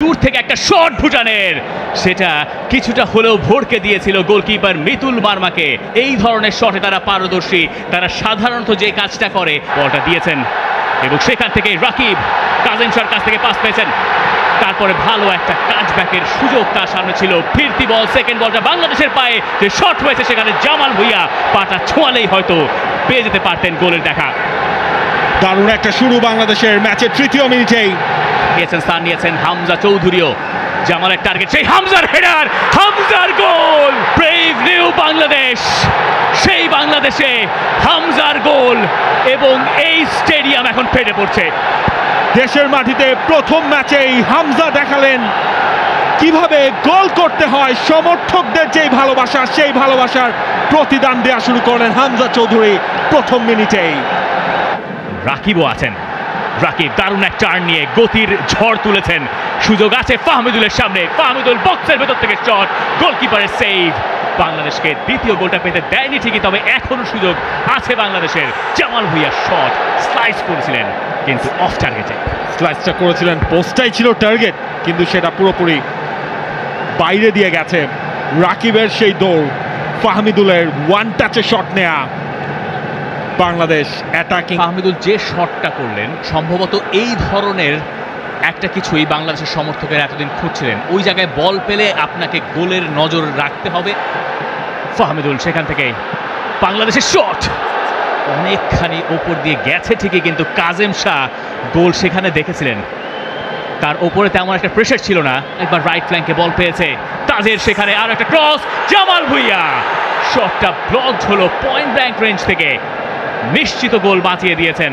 দূর থেকে একটা শট ভুটানের, সেটা কিছুটা হলেও ভড়কে দিয়েছিল গোলকিপার মিতুল মার্মাকে। এই ধরনের শটে তারা পারদর্শী, তারা সাধারণত যে কাজটা করে বলটা দিয়েছেন এবং সেখান থেকে রাকিব কাজেম শাহর কাছ থেকে পাস পেয়েছেন। তারপরে ভালো একটা কাটব্যাকের সুযোগ তার সামনে ছিল, ফিরতি বল, সেকেন্ড বলটা বাংলাদেশের পায়ে যে শট হয়েছে সেখানে জামাল ভুঁইয়া পাটা ছোঁয়ালেই হয়তো পেয়ে যেতে পারতেন গোলের দেখা। দারুণ একটা শুরু বাংলাদেশের ম্যাচের তৃতীয় মিনিটেই। স্থান নিয়েছেন হামজা চৌধুরীও। জামালের টার্গেট, সেই হামজার হেডার, হামজার গোল। ব্রেভ নিউ বাংলাদেশ, সেই বাংলাদেশে হামজার গোল এবং এই স্টেডিয়াম এখন ফেটে পড়ছে। দেশের মাটিতে প্রথম ম্যাচেই হামজা দেখালেন কিভাবে গোল করতে হয়। সমর্থকদের যেই ভালোবাসা, সেই ভালোবাসার প্রতিদান দেওয়া শুরু করলেন হামজা চৌধুরী প্রথম মিনিটেই। রাকিবও আছেন, রাকিব দারুণ এক টার্ন নিয়ে গতির ঝড় তুলেছেন। সুযোগ আছে ফাহমিদুলের সামনে, ফাহমিদুল বক্সের ভেতর থেকে শট, গোলকিপারের সেভ। বাংলাদেশকে দ্বিতীয় গোলটা পেতে দেয়নি ঠিকই, তবে এখনো সুযোগ আছে বাংলাদেশের। জামাল ভুঁইয়া শট স্লাইস করেছিলেন কিন্তু অফ টার্গেটে। স্লাইসটা করেছিলেন, পোস্টটাই ছিল টার্গেট, কিন্তু সেটা পুরোপুরি বাইরে দিয়ে গেছে। রাকিবের সেই দৌড়, ফাহমিদুলের ওয়ান টাচে শট নেয়া। বাংলাদেশ অ্যাটাকিং। ফাহমিদুল যে শটটা করলেন, সম্ভবত এই ধরনের একটা কিছুই বাংলাদেশের সমর্থকেরা এতদিন খুঁজছিলেন। ওই জায়গায় বল পেলে আপনাকে গোলের নজর রাখতে হবে। ফাহমিদুল সেখান থেকে বাংলাদেশের শট অনেকখানি ওপর দিয়ে গেছে ঠিকই, কিন্তু কাজেম শাহ গোল সেখানে দেখেছিলেন, তার ওপরে তেমন একটা প্রেশার ছিল না। একবার রাইট ফ্ল্যাঙ্কে বল পেয়েছে তাজের, সেখানে আর একটা ক্রস, জামাল ভুঁইয়া শটটা ব্লকড হলো পয়েন্ট ব্ল্যাঙ্ক রেঞ্জ থেকে। নিশ্চিত গোল বাঁচিয়ে দিয়েছেন।